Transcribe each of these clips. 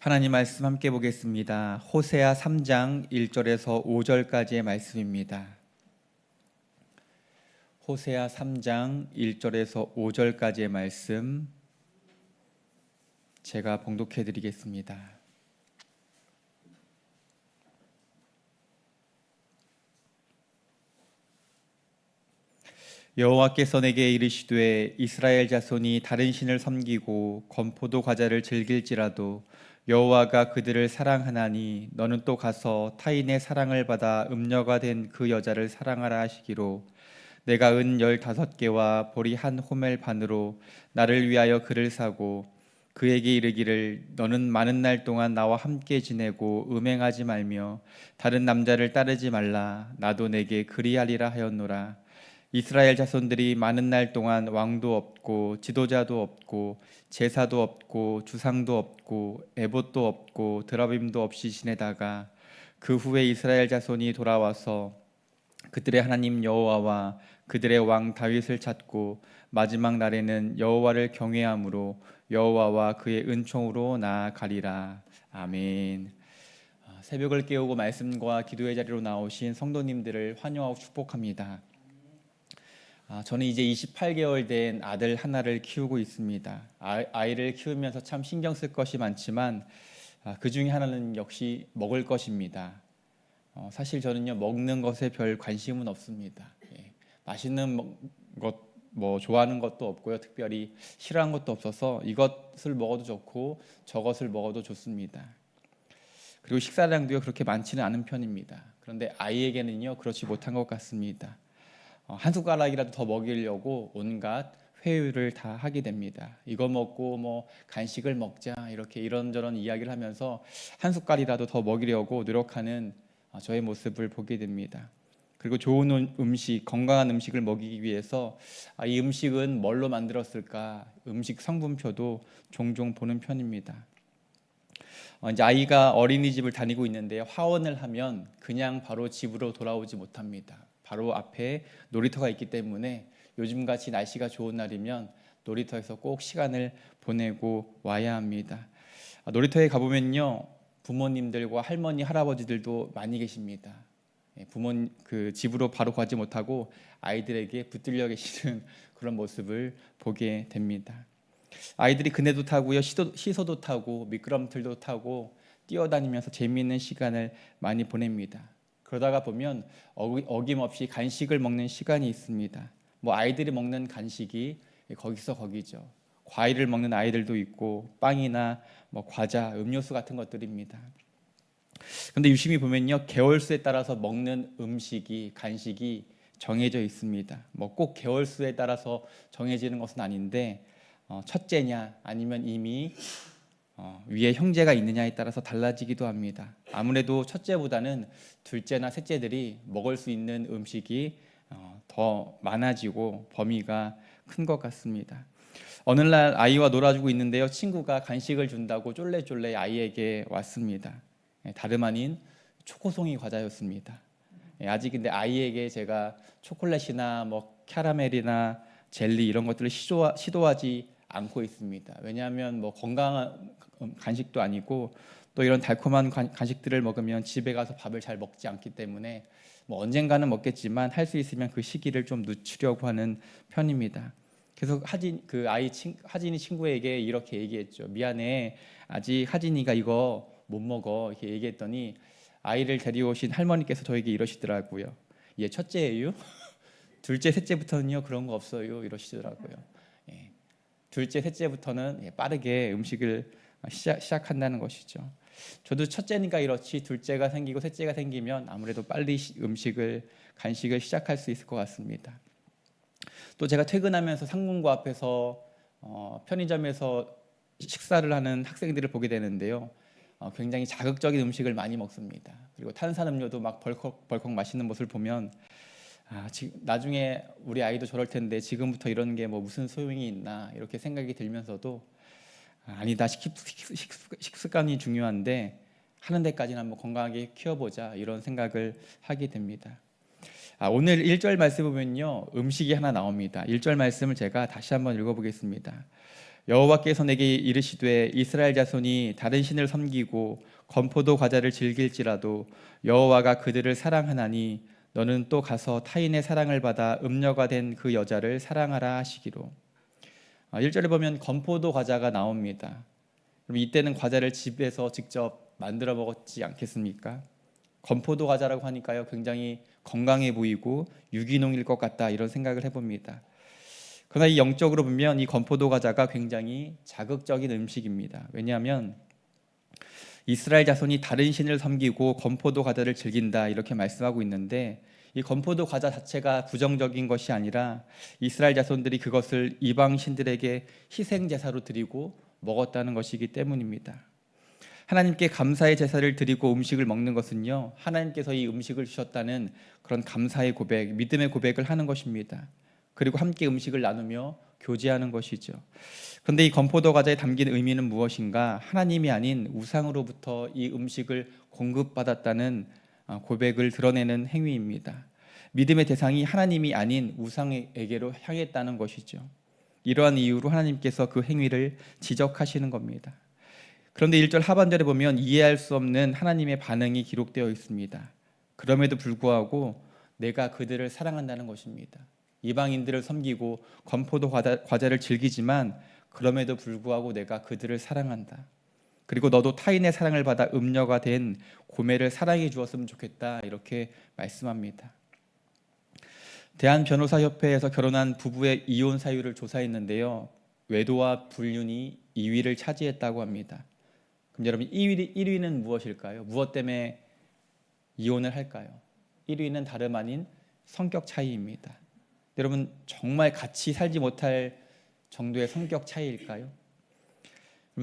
하나님 말씀 함께 보겠습니다. 호세아 3장 1절에서 5절까지의 말씀입니다. 호세아 3장 1절에서 5절까지의 말씀 제가 봉독해 드리겠습니다. 여호와께서 내게 이르시되 이스라엘 자손이 다른 신을 섬기고 건포도 과자를 즐길지라도 여호와가 그들을 사랑하나니 너는 또 가서 타인의 사랑을 받아 음녀가 된 그 여자를 사랑하라 하시기로 내가 은 15개와 보리 한 호멜 반으로 나를 위하여 그를 사고 그에게 이르기를 너는 많은 날 동안 나와 함께 지내고 음행하지 말며 다른 남자를 따르지 말라 나도 내게 그리하리라 하였노라. 이스라엘 자손들이 많은 날 동안 왕도 없고 지도자도 없고 제사도 없고 주상도 없고 에봇도 없고 드라빔도 없이 지내다가 그 후에 이스라엘 자손이 돌아와서 그들의 하나님 여호와와 그들의 왕 다윗을 찾고 마지막 날에는 여호와를 경외함으로 여호와와 그의 은총으로 나아가리라. 아멘. 새벽을 깨우고 말씀과 기도의 자리로 나오신 성도님들을 환영하고 축복합니다. 저는 이제 28개월 된 아들 하나를 키우고 있습니다. 아이를 키우면서 참 신경 쓸 것이 많지만 그 중에 하나는 역시 먹을 것입니다. 사실 저는요 먹는 것에 별 관심은 없습니다. 맛있는 것 뭐 좋아하는 것도 없고요, 특별히 싫어하는 것도 없어서 이것을 먹어도 좋고 저것을 먹어도 좋습니다. 그리고 식사량도요 그렇게 많지는 않은 편입니다. 그런데 아이에게는요 그렇지 못한 것 같습니다. 한 숟가락이라도 더 먹이려고 온갖 회유를 다 하게 됩니다. 이거 먹고 뭐 간식을 먹자 이렇게 이런저런 이야기를 하면서 한 숟갈이라도 더 먹이려고 노력하는 저의 모습을 보게 됩니다. 그리고 좋은 음식, 건강한 음식을 먹이기 위해서 이 음식은 뭘로 만들었을까 음식 성분표도 종종 보는 편입니다. 이제 아이가 어린이집을 다니고 있는데요. 하원을 하면 그냥 바로 집으로 돌아오지 못합니다. 바로 앞에 놀이터가 있기 때문에 요즘같이 날씨가 좋은 날이면 놀이터에서 꼭 시간을 보내고 와야 합니다. 놀이터에 가보면요 부모님들과 할머니, 할아버지들도 많이 계십니다. 집으로 바로 가지 못하고 아이들에게 붙들려 계시는 그런 모습을 보게 됩니다. 아이들이 그네도 타고요, 시소도 타고 미끄럼틀도 타고 뛰어다니면서 재미있는 시간을 많이 보냅니다. 그러다가 보면 어김없이 간식을 먹는 시간이 있습니다. 뭐 아이들이 먹는 간식이 거기서 거기죠. 과일을 먹는 아이들도 있고 빵이나 뭐 과자, 음료수 같은 것들입니다. 그런데 유심히 보면요, 개월수에 따라서 먹는 간식이 정해져 있습니다. 뭐 꼭 개월수에 따라서 정해지는 것은 아닌데 첫째냐 아니면 이미 위에 형제가 있느냐에 따라서 달라지기도 합니다. 아무래도 첫째보다는 둘째나 셋째들이 먹을 수 있는 음식이 더 많아지고 범위가 큰 것 같습니다. 어느 날 아이와 놀아주고 있는데요, 친구가 간식을 준다고 쫄래쫄래 아이에게 왔습니다. 다름 아닌 초코송이 과자였습니다. 아직 근데 아이에게 제가 초콜릿이나 뭐 캐러멜이나 젤리 이런 것들을 시도하지 않고 있습니다. 왜냐하면 뭐 건강한 간식도 아니고 또 이런 달콤한 간식들을 먹으면 집에 가서 밥을 잘 먹지 않기 때문에 뭐 언젠가는 먹겠지만 할 수 있으면 그 시기를 좀 늦추려고 하는 편입니다. 그래서 하진이 친구에게 이렇게 얘기했죠. 미안해, 아직 하진이가 이거 못 먹어 이렇게 얘기했더니 아이를 데려오신 할머니께서 저에게 이러시더라고요. 얘 첫째예요? 둘째, 셋째부터는요 그런 거 없어요 이러시더라고요. 둘째, 셋째부터는 빠르게 음식을 시작한다는 것이죠. 저도 첫째니까 이렇지 둘째가 생기고 셋째가 생기면 아무래도 빨리 간식을 시작할 수 있을 것 같습니다. 또 제가 퇴근하면서 상문고 앞에서 편의점에서 식사를 하는 학생들을 보게 되는데요. 굉장히 자극적인 음식을 많이 먹습니다. 그리고 탄산음료도 막 벌컥벌컥 마시는 모습을 보면 나중에 우리 아이도 저럴 텐데 지금부터 이런 게 뭐 무슨 소용이 있나 이렇게 생각이 들면서도 아니다, 식습관이 중요한데 하는 데까지는 한번 건강하게 키워보자 이런 생각을 하게 됩니다. 오늘 1절 말씀 보면요 음식이 하나 나옵니다. 1절 말씀을 제가 다시 한번 읽어보겠습니다. 여호와께서 내게 이르시되 이스라엘 자손이 다른 신을 섬기고 건포도 과자를 즐길지라도 여호와가 그들을 사랑하나니 너는 또 가서 타인의 사랑을 받아 음녀가 된 그 여자를 사랑하라 하시기로. 1절에 보면 건포도 과자가 나옵니다. 그럼 이때는 과자를 집에서 직접 만들어 먹었지 않겠습니까? 건포도 과자라고 하니까요, 굉장히 건강해 보이고 유기농일 것 같다, 이런 생각을 해봅니다. 그러나 이 영적으로 보면 이 건포도 과자가 굉장히 자극적인 음식입니다. 왜냐하면 이스라엘 자손이 다른 신을 섬기고 건포도 과자를 즐긴다, 이렇게 말씀하고 있는데, 이 건포도 과자 자체가 부정적인 것이 아니라 이스라엘 자손들이 그것을 이방 신들에게 희생 제사로 드리고 먹었다는 것이기 때문입니다. 하나님께 감사의 제사를 드리고 음식을 먹는 것은요, 하나님께서 이 음식을 주셨다는 그런 감사의 고백, 믿음의 고백을 하는 것입니다. 그리고 함께 음식을 나누며 교제하는 것이죠. 그런데 이 건포도 과자에 담긴 의미는 무엇인가? 하나님이 아닌 우상으로부터 이 음식을 공급받았다는 고백을 드러내는 행위입니다. 믿음의 대상이 하나님이 아닌 우상에게로 향했다는 것이죠. 이러한 이유로 하나님께서 그 행위를 지적하시는 겁니다. 그런데 1절 하반절에 보면 이해할 수 없는 하나님의 반응이 기록되어 있습니다. 그럼에도 불구하고 내가 그들을 사랑한다는 것입니다. 이방인들을 섬기고 건포도 과자를 즐기지만 그럼에도 불구하고 내가 그들을 사랑한다. 그리고 너도 타인의 사랑을 받아 음녀가 된 고매를 사랑해 주었으면 좋겠다, 이렇게 말씀합니다. 대한변호사협회에서 결혼한 부부의 이혼 사유를 조사했는데요, 외도와 불륜이 2위를 차지했다고 합니다. 그럼 여러분, 1위는 무엇일까요? 무엇 때문에 이혼을 할까요? 1위는 다름 아닌 성격 차이입니다. 여러분, 정말 같이 살지 못할 정도의 성격 차이일까요?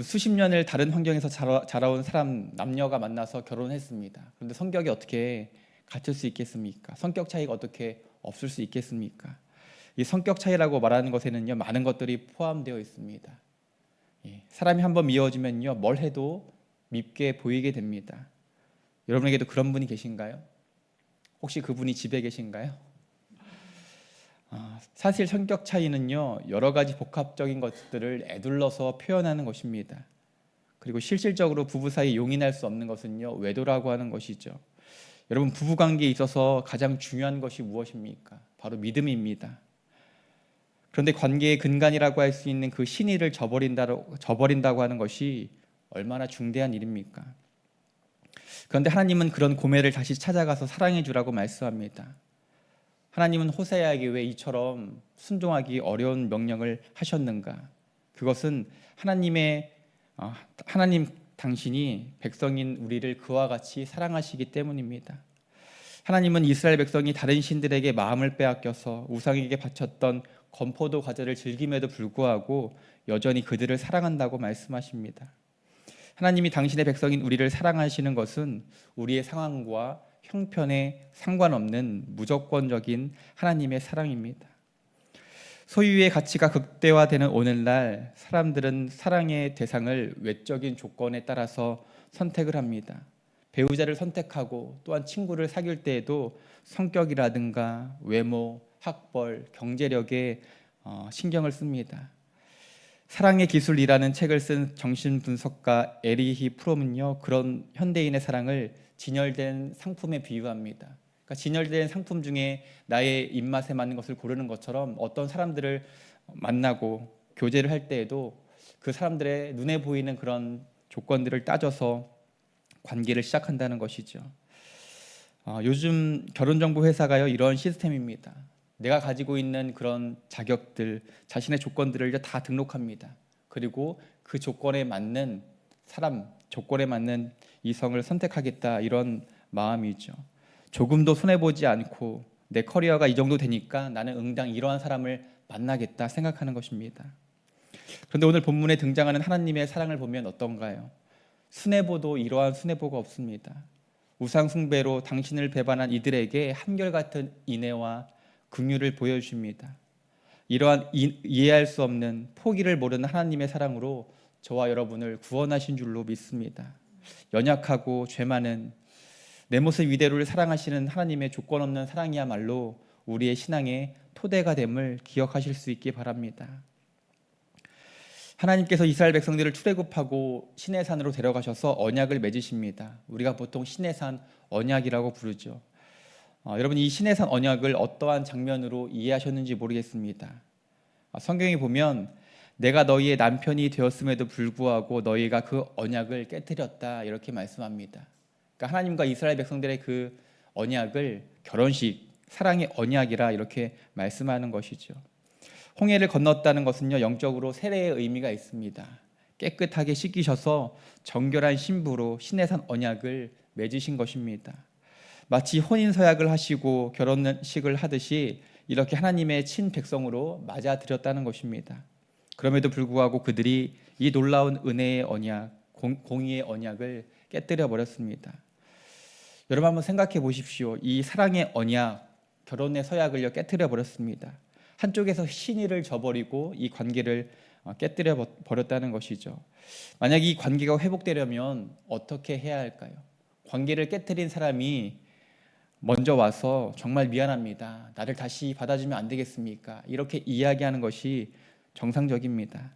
수십 년을 다른 환경에서 자라온 사람, 남녀가 만나서 결혼했습니다. 그런데 성격이 어떻게 같을 수 있겠습니까? 성격 차이가 어떻게 없을 수 있겠습니까? 이 성격 차이라고 말하는 것에는요, 많은 것들이 포함되어 있습니다. 사람이 한번 미워지면요, 뭘 해도 밉게 보이게 됩니다. 여러분에게도 그런 분이 계신가요? 혹시 그분이 집에 계신가요? 사실 성격 차이는요, 여러 가지 복합적인 것들을 에둘러서 표현하는 것입니다. 그리고 실질적으로 부부 사이 용인할 수 없는 것은요, 외도라고 하는 것이죠. 여러분, 부부관계에 있어서 가장 중요한 것이 무엇입니까? 바로 믿음입니다. 그런데 관계의 근간이라고 할 수 있는 그 신의를 저버린다고 하는 것이 얼마나 중대한 일입니까? 그런데 하나님은 그런 고매를 다시 찾아가서 사랑해 주라고 말씀합니다. 하나님은 호세아에게 왜 이처럼 순종하기 어려운 명령을 하셨는가? 그것은 하나님 당신이 백성인 우리를 그와 같이 사랑하시기 때문입니다. 하나님은 이스라엘 백성이 다른 신들에게 마음을 빼앗겨서 우상에게 바쳤던 건포도 과자를 즐김에도 불구하고 여전히 그들을 사랑한다고 말씀하십니다. 하나님이 당신의 백성인 우리를 사랑하시는 것은 우리의 상황과 형편에 상관없는 무조건적인 하나님의 사랑입니다. 소유의 가치가 극대화되는 오늘날 사람들은 사랑의 대상을 외적인 조건에 따라서 선택을 합니다. 배우자를 선택하고 또한 친구를 사귈 때에도 성격이라든가 외모, 학벌, 경제력에 신경을 씁니다. 사랑의 기술이라는 책을 쓴 정신분석가 에리히 프롬은요, 그런 현대인의 사랑을 진열된 상품에 비유합니다. 그러니까 진열된 상품 중에 나의 입맛에 맞는 것을 고르는 것처럼 어떤 사람들을 만나고 교제를 할 때에도 그 사람들의 눈에 보이는 그런 조건들을 따져서 관계를 시작한다는 것이죠. 요즘 결혼정보 회사가요, 이런 시스템입니다. 내가 가지고 있는 그런 자격들, 자신의 조건들을 다 등록합니다. 그리고 그 조건에 맞는 사람, 조건에 맞는 이성을 선택하겠다, 이런 마음이죠. 조금도 손해보지 않고 내 커리어가 이 정도 되니까 나는 응당 이러한 사람을 만나겠다 생각하는 것입니다. 그런데 오늘 본문에 등장하는 하나님의 사랑을 보면 어떤가요? 수뇌보도 이러한 수뇌보가 없습니다. 우상 숭배로 당신을 배반한 이들에게 한결같은 인애와 긍휼을 보여주십니다. 이러한 이해할 수 없는, 포기를 모르는 하나님의 사랑으로 저와 여러분을 구원하신 줄로 믿습니다. 연약하고 죄 많은 내 모습 이대로를 사랑하시는 하나님의 조건 없는 사랑이야말로 우리의 신앙의 토대가 됨을 기억하실 수 있기 바랍니다. 하나님께서 이스라엘 백성들을 출애굽하고 시내산으로 데려가셔서 언약을 맺으십니다. 우리가 보통 시내산 언약이라고 부르죠. 여러분, 이 시내산 언약을 어떠한 장면으로 이해하셨는지 모르겠습니다. 성경에 보면 내가 너희의 남편이 되었음에도 불구하고 너희가 그 언약을 깨뜨렸다, 이렇게 말씀합니다. 그러니까 하나님과 이스라엘 백성들의 그 언약을 결혼식, 사랑의 언약이라 이렇게 말씀하는 것이죠. 홍해를 건넜다는 것은요, 영적으로 세례의 의미가 있습니다. 깨끗하게 씻기셔서 정결한 신부로 시내산 언약을 맺으신 것입니다. 마치 혼인 서약을 하시고 결혼식을 하듯이 이렇게 하나님의 친백성으로 맞아들였다는 것입니다. 그럼에도 불구하고 그들이 이 놀라운 은혜의 언약, 공의의 언약을 깨뜨려 버렸습니다. 여러분, 한번 생각해 보십시오. 이 사랑의 언약, 결혼의 서약을요, 깨뜨려 버렸습니다. 한쪽에서 신의를 저버리고 이 관계를 깨뜨려 버렸다는 것이죠. 만약 이 관계가 회복되려면 어떻게 해야 할까요? 관계를 깨뜨린 사람이 먼저 와서 정말 미안합니다, 나를 다시 받아주면 안 되겠습니까? 이렇게 이야기하는 것이 정상적입니다.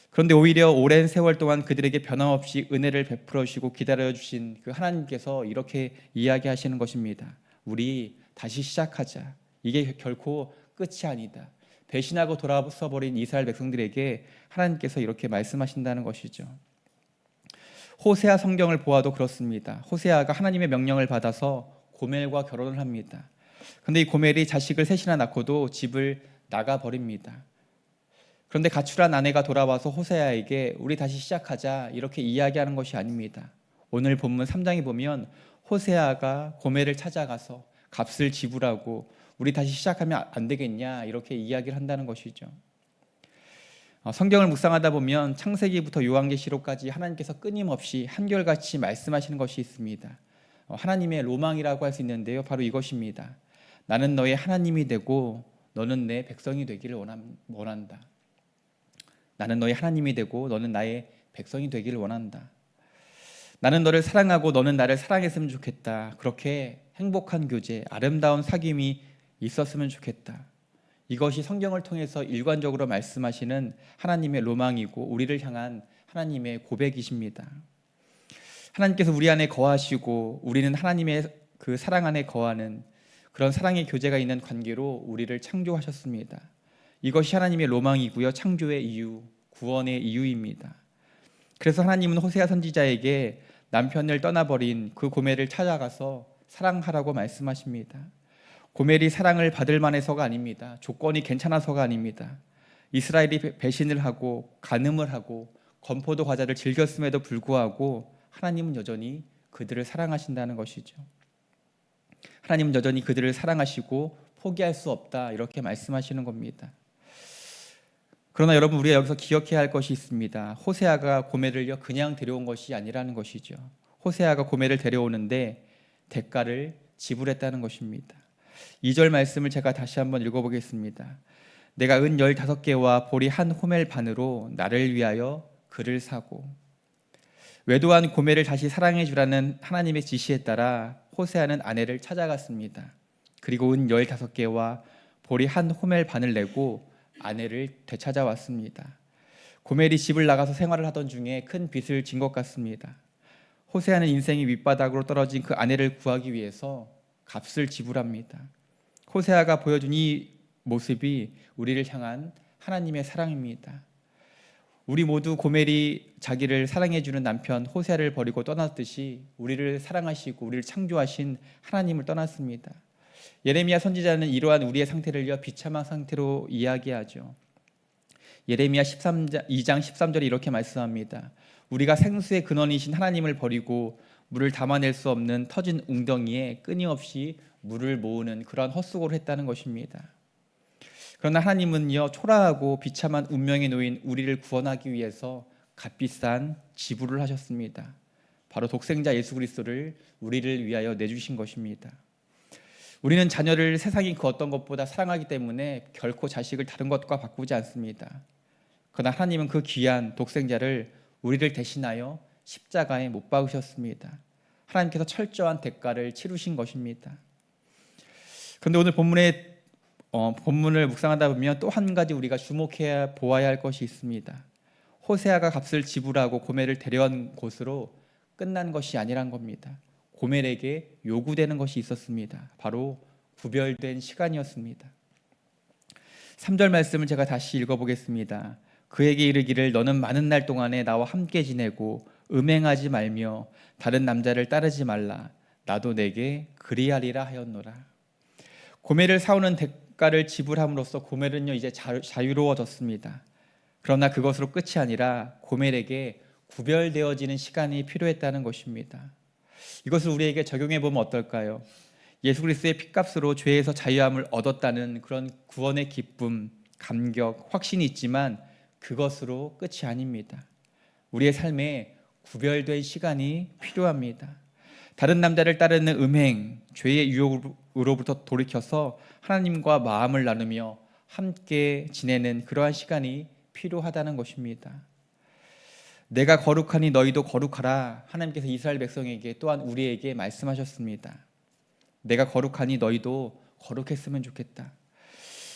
그런데 오히려 오랜 세월 동안 그들에게 변함없이 은혜를 베풀어 주시고 기다려 주신 그 하나님께서 이렇게 이야기하시는 것입니다. 우리 다시 시작하자. 이게 결코 끝이 아니다. 배신하고 돌아서 버린 이스라엘 백성들에게 하나님께서 이렇게 말씀하신다는 것이죠. 호세아 성경을 보아도 그렇습니다. 호세아가 하나님의 명령을 받아서 고멜과 결혼을 합니다. 그런데 이 고멜이 자식을 셋이나 낳고도 집을 나가 버립니다. 그런데 가출한 아내가 돌아와서 호세아에게 우리 다시 시작하자, 이렇게 이야기하는 것이 아닙니다. 오늘 본문 3장에 보면 호세아가 고멜을 찾아가서 값을 지불하고 우리 다시 시작하면 안 되겠냐, 이렇게 이야기를 한다는 것이죠. 성경을 묵상하다 보면 창세기부터 요한계시록까지 하나님께서 끊임없이 한결같이 말씀하시는 것이 있습니다. 하나님의 로망이라고 할 수 있는데요, 바로 이것입니다. 나는 너의 하나님이 되고 너는 내 백성이 되기를 원한다. 나는 너의 하나님이 되고 너는 나의 백성이 되기를 원한다. 나는 너를 사랑하고 너는 나를 사랑했으면 좋겠다. 그렇게 행복한 교제, 아름다운 사귐이 있었으면 좋겠다. 이것이 성경을 통해서 일관적으로 말씀하시는 하나님의 로망이고 우리를 향한 하나님의 고백이십니다. 하나님께서 우리 안에 거하시고 우리는 하나님의 그 사랑 안에 거하는 그런 사랑의 교제가 있는 관계로 우리를 창조하셨습니다. 이것이 하나님의 로망이고요, 창조의 이유, 구원의 이유입니다. 그래서 하나님은 호세아 선지자에게 남편을 떠나버린 그 고멜을 찾아가서 사랑하라고 말씀하십니다. 고멜이 사랑을 받을 만해서가 아닙니다. 조건이 괜찮아서가 아닙니다. 이스라엘이 배신을 하고 간음을 하고 건포도 과자를 즐겼음에도 불구하고 하나님은 여전히 그들을 사랑하신다는 것이죠. 하나님은 여전히 그들을 사랑하시고 포기할 수 없다, 이렇게 말씀하시는 겁니다. 그러나 여러분, 우리가 여기서 기억해야 할 것이 있습니다. 호세아가 고멜을요, 그냥 데려온 것이 아니라는 것이죠. 호세아가 고멜을 데려오는데 대가를 지불했다는 것입니다. 2절 말씀을 제가 다시 한번 읽어보겠습니다. 내가 은 15개와 보리 한 호멜 반으로 나를 위하여 그를 사고. 외도한 고멜을 다시 사랑해 주라는 하나님의 지시에 따라 호세아는 아내를 찾아갔습니다. 그리고 은 15개와 보리 한 호멜 반을 내고 아내를 되찾아왔습니다. 고멜이 집을 나가서 생활을 하던 중에 큰 빚을 진 것 같습니다. 호세아는 인생이 밑바닥으로 떨어진 그 아내를 구하기 위해서 값을 지불합니다. 호세아가 보여준 이 모습이 우리를 향한 하나님의 사랑입니다. 우리 모두 고멜이 자기를 사랑해주는 남편 호세아를 버리고 떠났듯이 우리를 사랑하시고 우리를 창조하신 하나님을 떠났습니다. 예레미야 선지자는 이러한 우리의 상태를요, 비참한 상태로 이야기하죠. 예레미야 2장 13절에 이렇게 말씀합니다. 우리가 생수의 근원이신 하나님을 버리고 물을 담아낼 수 없는 터진 웅덩이에 끊임없이 물을 모으는 그러한 헛수고를 했다는 것입니다. 그러나 하나님은요, 초라하고 비참한 운명에 놓인 우리를 구원하기 위해서 값비싼 지불을 하셨습니다. 바로 독생자 예수 그리스도를 우리를 위하여 내주신 것입니다. 우리는 자녀를 세상이 그 어떤 것보다 사랑하기 때문에 결코 자식을 다른 것과 바꾸지 않습니다. 그러나 하나님은 그 귀한 독생자를 우리를 대신하여 십자가에 못 박으셨습니다. 하나님께서 철저한 대가를 치르신 것입니다. 그런데 오늘 본문에 본문을 묵상하다 보면 또 한 가지 우리가 주목해야 보아야 할 것이 있습니다. 호세아가 값을 지불하고 고멜을 데려온 곳으로 끝난 것이 아니란 겁니다. 고멜에게 요구되는 것이 있었습니다. 바로 구별된 시간이었습니다. 3절 말씀을 제가 다시 읽어보겠습니다. 그에게 이르기를 너는 많은 날 동안에 나와 함께 지내고 음행하지 말며 다른 남자를 따르지 말라. 나도 내게 그리하리라 하였노라. 고멜을 사오는 대가를 지불함으로써 고멜은요 이제 자유로워졌습니다. 그러나 그것으로 끝이 아니라 고멜에게 구별되어지는 시간이 필요했다는 것입니다. 이것을 우리에게 적용해 보면 어떨까요? 예수 그리스도의 피값으로 죄에서 자유함을 얻었다는 그런 구원의 기쁨, 감격, 확신이 있지만 그것으로 끝이 아닙니다. 우리의 삶에 구별된 시간이 필요합니다. 다른 남자를 따르는 음행, 죄의 유혹으로부터 돌이켜서 하나님과 마음을 나누며 함께 지내는 그러한 시간이 필요하다는 것입니다. 내가 거룩하니 너희도 거룩하라. 하나님께서 이스라엘 백성에게 또한 우리에게 말씀하셨습니다. 내가 거룩하니 너희도 거룩했으면 좋겠다.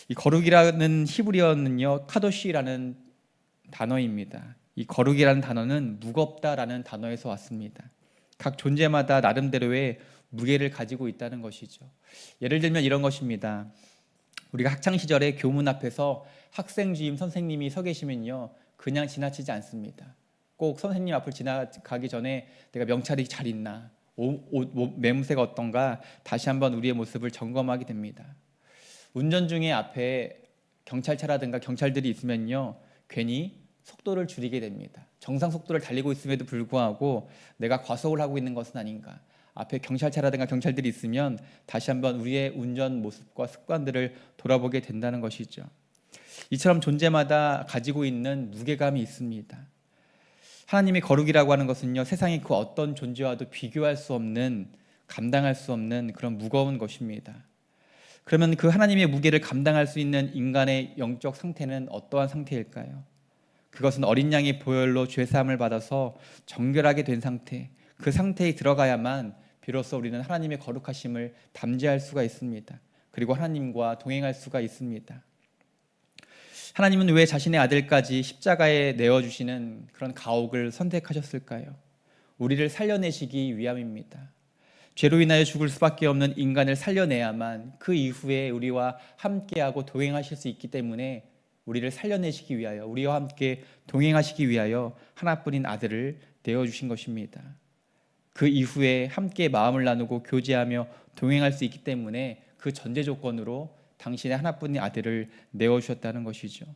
이 거룩이라는 히브리어는요 카도시라는 단어입니다. 이 거룩이라는 단어는 무겁다라는 단어에서 왔습니다. 각 존재마다 나름대로의 무게를 가지고 있다는 것이죠. 예를 들면 이런 것입니다. 우리가 학창 시절에 교문 앞에서 학생 주임 선생님이 서 계시면요 그냥 지나치지 않습니다. 꼭 선생님 앞을 지나가기 전에 내가 명찰이 잘 있나, 옷 매무새가 어떤가 다시 한번 우리의 모습을 점검하게 됩니다. 운전 중에 앞에 경찰차라든가 경찰들이 있으면요 괜히 속도를 줄이게 됩니다. 정상 속도를 달리고 있음에도 불구하고 내가 과속을 하고 있는 것은 아닌가, 앞에 경찰차라든가 경찰들이 있으면 다시 한번 우리의 운전 모습과 습관들을 돌아보게 된다는 것이죠. 이처럼 존재마다 가지고 있는 무게감이 있습니다. 하나님의 거룩이라고 하는 것은요 세상의 그 어떤 존재와도 비교할 수 없는, 감당할 수 없는 그런 무거운 것입니다. 그러면 그 하나님의 무게를 감당할 수 있는 인간의 영적 상태는 어떠한 상태일까요? 그것은 어린 양의 보혈로 죄사함을 받아서 정결하게 된 상태, 그 상태에 들어가야만 비로소 우리는 하나님의 거룩하심을 담재할 수가 있습니다. 그리고 하나님과 동행할 수가 있습니다. 하나님은 왜 자신의 아들까지 십자가에 내어주시는 그런 가옥을 선택하셨을까요? 우리를 살려내시기 위함입니다. 죄로 인하여 죽을 수밖에 없는 인간을 살려내야만 그 이후에 우리와 함께하고 동행하실 수 있기 때문에 우리를 살려내시기 위하여, 우리와 함께 동행하시기 위하여 하나뿐인 아들을 내어주신 것입니다. 그 이후에 함께 마음을 나누고 교제하며 동행할 수 있기 때문에 그 전제 조건으로 당신의 하나뿐인 아들을 내어주셨다는 것이죠.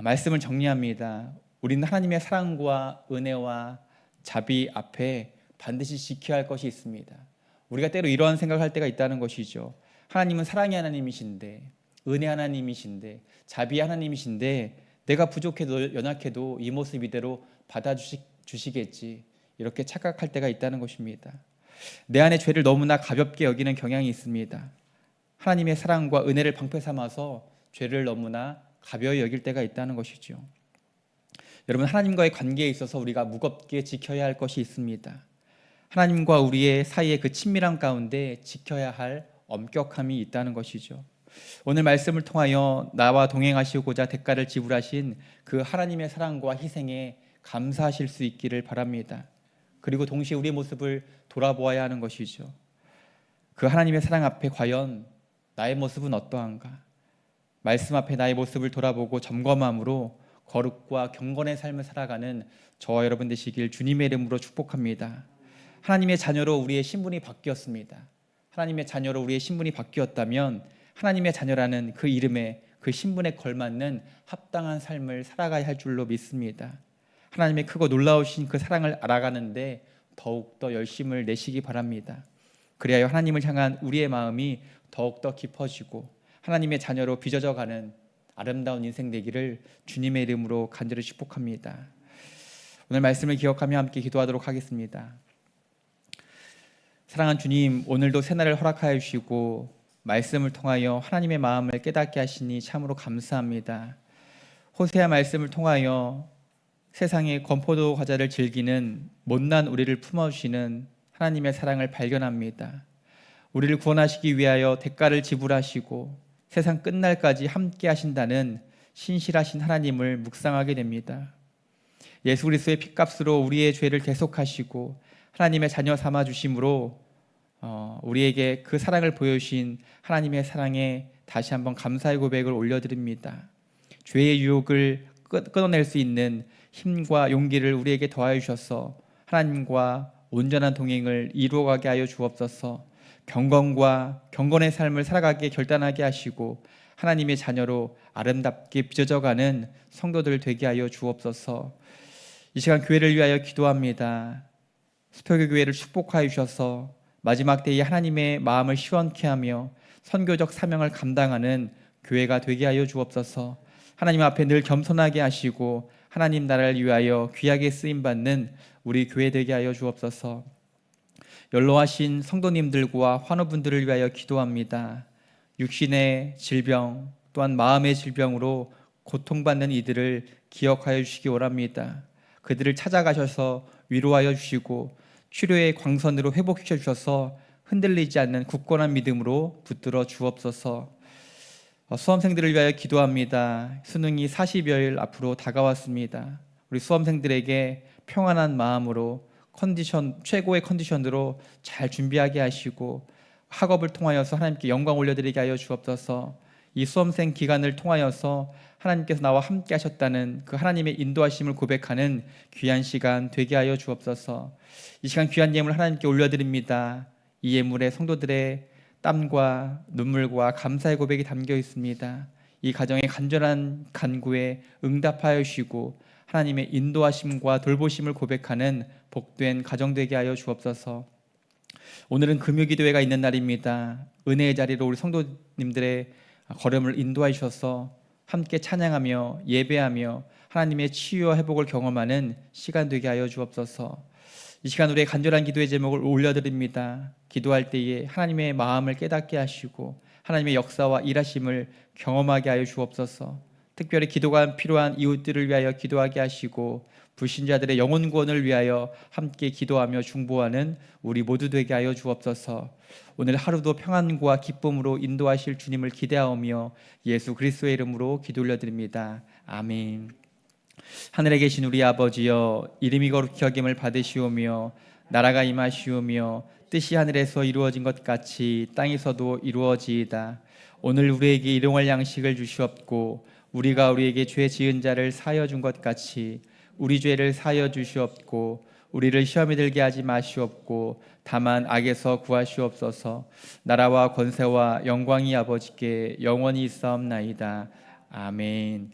말씀을 정리합니다. 우리는 하나님의 사랑과 은혜와 자비 앞에 반드시 지켜야 할 것이 있습니다. 우리가 때로 이러한 생각을 할 때가 있다는 것이죠. 하나님은 사랑의 하나님이신데, 은혜 하나님이신데, 자비 하나님이신데 내가 부족해도 연약해도 이 모습 이대로 받아주시겠지, 이렇게 착각할 때가 있다는 것입니다. 내 안에 죄를 너무나 가볍게 여기는 경향이 있습니다. 하나님의 사랑과 은혜를 방패 삼아서 죄를 너무나 가벼이 여길 때가 있다는 것이죠. 여러분, 하나님과의 관계에 있어서 우리가 무겁게 지켜야 할 것이 있습니다. 하나님과 우리의 사이의 그 친밀함 가운데 지켜야 할 엄격함이 있다는 것이죠. 오늘 말씀을 통하여 나와 동행하시고자 대가를 지불하신 그 하나님의 사랑과 희생에 감사하실 수 있기를 바랍니다. 그리고 동시에 우리의 모습을 돌아보아야 하는 것이죠. 그 하나님의 사랑 앞에 과연 나의 모습은 어떠한가? 말씀 앞에 나의 모습을 돌아보고 점검함으로 거룩과 경건의 삶을 살아가는 저와 여러분 되시길 주님의 이름으로 축복합니다. 하나님의 자녀로 우리의 신분이 바뀌었습니다. 하나님의 자녀로 우리의 신분이 바뀌었다면 하나님의 자녀라는 그 이름에, 그 신분에 걸맞는 합당한 삶을 살아가야 할 줄로 믿습니다. 하나님의 크고 놀라우신 그 사랑을 알아가는데 더욱더 열심을 내시기 바랍니다. 그리하여 하나님을 향한 우리의 마음이 더욱더 깊어지고 하나님의 자녀로 빚어져가는 아름다운 인생 되기를 주님의 이름으로 간절히 축복합니다. 오늘 말씀을 기억하며 함께 기도하도록 하겠습니다. 사랑하는 주님, 오늘도 새날을 허락하여 주시고 말씀을 통하여 하나님의 마음을 깨닫게 하시니 참으로 감사합니다. 호세아 말씀을 통하여 세상의 건포도 과자를 즐기는 못난 우리를 품어주시는 하나님의 사랑을 발견합니다. 우리를 구원하시기 위하여 대가를 지불하시고 세상 끝날까지 함께 하신다는 신실하신 하나님을 묵상하게 됩니다. 예수 그리스도의 피값으로 우리의 죄를 대속하시고 하나님의 자녀 삼아 주심으로 우리에게 그 사랑을 보여주신 하나님의 사랑에 다시 한번 감사의 고백을 올려드립니다. 죄의 유혹을 끊어낼 수 있는 힘과 용기를 우리에게 더하여 주셔서 하나님과 온전한 동행을 이루어가게 하여 주옵소서. 경건의 삶을 살아가게 결단하게 하시고 하나님의 자녀로 아름답게 빚어져가는 성도들 되게 하여 주옵소서. 이 시간 교회를 위하여 기도합니다. 수표교 교회를 축복하여 주셔서 마지막 때에 하나님의 마음을 시원케 하며 선교적 사명을 감당하는 교회가 되게 하여 주옵소서. 하나님 앞에 늘 겸손하게 하시고 하나님 나라를 위하여 귀하게 쓰임받는 우리 교회 되게 하여 주옵소서. 연로하신 성도님들과 환우분들을 위하여 기도합니다. 육신의 질병 또한 마음의 질병으로 고통받는 이들을 기억하여 주시기 원합니다. 그들을 찾아가셔서 위로하여 주시고 치료의 광선으로 회복시켜 주셔서 흔들리지 않는 굳건한 믿음으로 붙들어 주옵소서. 수험생들을 위하여 기도합니다. 수능이 40여일 앞으로 다가왔습니다. 우리 수험생들에게 평안한 마음으로 최고의 컨디션으로 잘 준비하게 하시고 학업을 통하여서 하나님께 영광 올려드리게 하여 주옵소서. 이 수험생 기간을 통하여서 하나님께서 나와 함께 하셨다는 그 하나님의 인도하심을 고백하는 귀한 시간 되게 하여 주옵소서. 이 시간 귀한 예물 하나님께 올려드립니다. 이 예물에 성도들의 땀과 눈물과 감사의 고백이 담겨 있습니다. 이 가정의 간절한 간구에 응답하여 주시고 하나님의 인도하심과 돌보심을 고백하는 복된 가정 되게 하여 주옵소서. 오늘은 금요기도회가 있는 날입니다. 은혜의 자리로 우리 성도님들의 걸음을 인도하여 주셔서 함께 찬양하며 예배하며 하나님의 치유와 회복을 경험하는 시간 되게 하여 주옵소서. 이 시간 우리의 간절한 기도의 제목을 올려드립니다. 기도할 때에 하나님의 마음을 깨닫게 하시고 하나님의 역사와 일하심을 경험하게 하여 주옵소서. 특별히 기도가 필요한 이웃들을 위하여 기도하게 하시고 불신자들의 영혼 구원을 위하여 함께 기도하며 중보하는 우리 모두 되게 하여 주옵소서. 오늘 하루도 평안과 기쁨으로 인도하실 주님을 기대하오며 예수 그리스도의 이름으로 기도 올려드립니다. 아멘. 하늘에 계신 우리 아버지여, 이름이 거룩히 여김을 받으시오며 나라가 임하시오며 뜻이 하늘에서 이루어진 것 같이 땅에서도 이루어지이다. 오늘 우리에게 일용할 양식을 주시옵고 우리가 우리에게 죄 지은 자를 사하여 준 것 같이 우리 죄를 사하여 주시옵고 우리를 시험에 들게 하지 마시옵고 다만 악에서 구하시옵소서. 나라와 권세와 영광이 아버지께 영원히 있사옵나이다. 아멘.